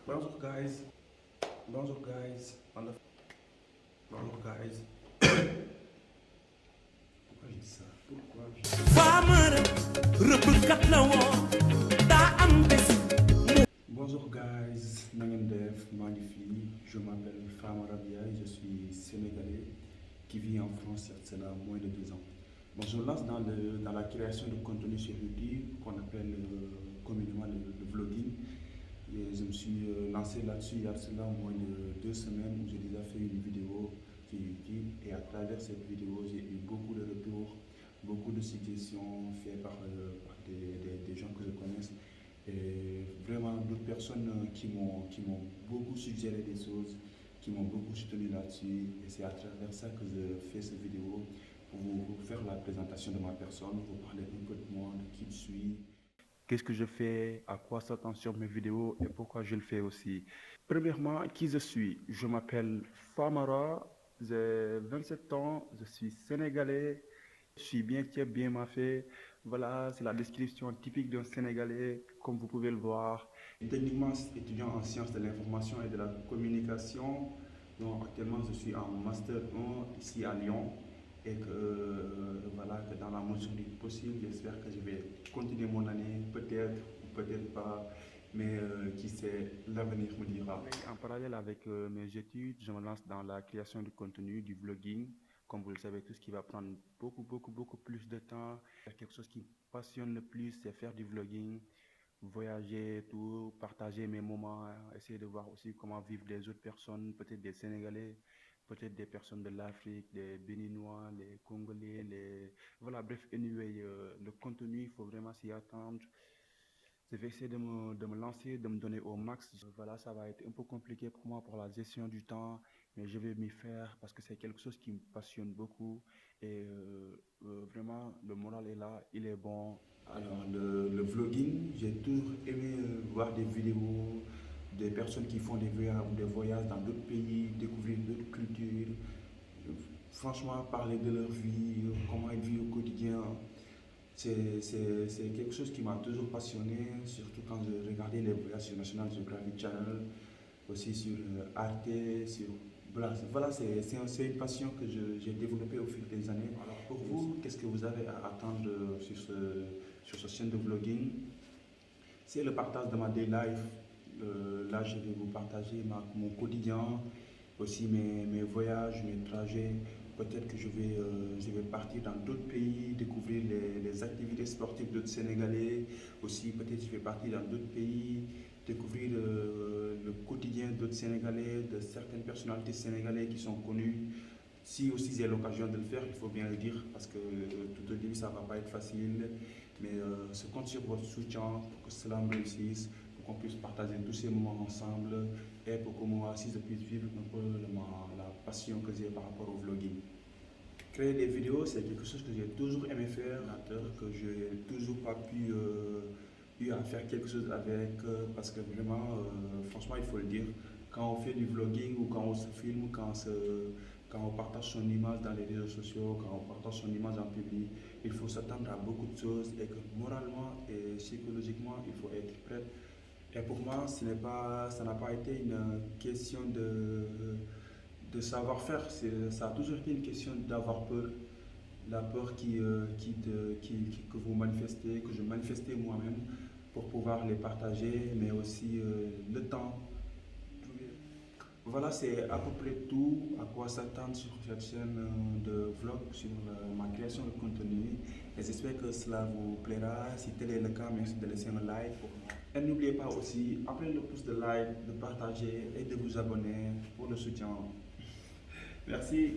Bonjour guys. Bonjour guys. Bonjour guys. Pourquoi je dis ça? Pourquoi je dis ça? Bonjour guys. Nangendef, magnifique. Je m'appelle Famara Biaye, je suis sénégalais qui vit en France il y a cela moins de 2 ans. Bon, je me lance dans la création de contenu sur YouTube qu'on appelle communément le vlogging. Et je me suis lancé là-dessus il y a cela moins de 2 semaines où j'ai déjà fait une vidéo sur YouTube et à travers cette vidéo j'ai eu beaucoup de retours, beaucoup de suggestions faites par des gens que je connais et vraiment d'autres personnes qui m'ont beaucoup suggéré des choses, qui m'ont beaucoup soutenu là-dessus et c'est à travers ça que je fais cette vidéo pour vous faire la présentation de ma personne, vous parler un peu de moi, de qui je suis. Qu'est-ce que je fais, à quoi s'attend sur mes vidéos et pourquoi je le fais aussi. Premièrement, qui je suis? Je m'appelle Famara, j'ai 27 ans, je suis sénégalais, je suis bien tiep, bien maffé. Voilà, c'est la description typique d'un Sénégalais, comme vous pouvez le voir. Techniquement, étudiant en sciences de l'information et de la communication. Donc, actuellement, je suis en Master 1 ici à Lyon et que, voilà, que dans la mesure du possible, j'espère que je vais continuer mon année, peut-être ou peut-être pas, mais qui sait, l'avenir me dira. En parallèle avec mes études, je me lance dans la création du contenu, du vlogging, comme vous le savez tous, qui va prendre beaucoup plus de temps. Quelque chose qui me passionne le plus, c'est faire du vlogging, voyager, tout, partager mes moments, essayer de voir aussi comment vivent les autres personnes, peut-être des Sénégalais, peut-être des personnes de l'Afrique, des Béninois, les Congolais, Voilà, bref, anyway, le contenu, il faut vraiment s'y attendre. Je vais essayer de me lancer, de me donner au max. Voilà, ça va être un peu compliqué pour moi pour la gestion du temps, mais je vais m'y faire parce que c'est quelque chose qui me passionne beaucoup et vraiment, le moral est là, il est bon. Alors, le vlogging, j'ai toujours aimé voir des vidéos, des personnes qui font des voyages dans d'autres pays, découvrir d'autres cultures, franchement, parler de leur vie, comment ils vivent au quotidien. C'est quelque chose qui m'a toujours passionné, surtout quand je regardais les voyages sur National Geographic Channel, aussi sur Arte, sur... Voilà, c'est une passion que j'ai développée au fil des années. Alors pour vous, qu'est-ce que vous avez à attendre sur ce chaîne de vlogging? C'est le partage de ma day life. Là, je vais vous partager mon quotidien, aussi mes voyages, mes trajets. Peut-être que je vais partir dans d'autres pays, découvrir les activités sportives d'autres Sénégalais. Aussi, peut-être je vais partir dans d'autres pays, découvrir le quotidien d'autres Sénégalais, de certaines personnalités sénégalaises qui sont connues. Si aussi j'ai l'occasion de le faire, il faut bien le dire, parce que tout au début, ça ne va pas être facile. Mais je compte sur votre soutien pour que cela me réussisse, pour qu'on puisse partager tous ces moments ensemble et pour que moi aussi je puisse vivre un peu la passion que j'ai par rapport au vlogging. Créer des vidéos, c'est quelque chose que j'ai toujours aimé faire, que je n'ai toujours pas eu à faire quelque chose avec, parce que vraiment, franchement, il faut le dire, quand on fait du vlogging ou quand on se filme, quand on partage son image dans les réseaux sociaux, quand on partage son image en public, il faut s'attendre à beaucoup de choses et que moralement et psychologiquement, il faut être prêt. Et pour moi, ça n'a pas été une question de savoir-faire, ça a toujours été une question d'avoir peur. La peur que vous manifestez, que je manifestais moi-même pour pouvoir les partager, mais aussi le temps. Voilà, c'est à peu près tout à quoi s'attendre sur cette chaîne de vlog, sur ma création de contenu. Et j'espère que cela vous plaira. Si tel est le cas, merci de laisser un like pour moi. Et n'oubliez pas aussi, après le pouce de like, de partager et de vous abonner pour le soutien. Merci.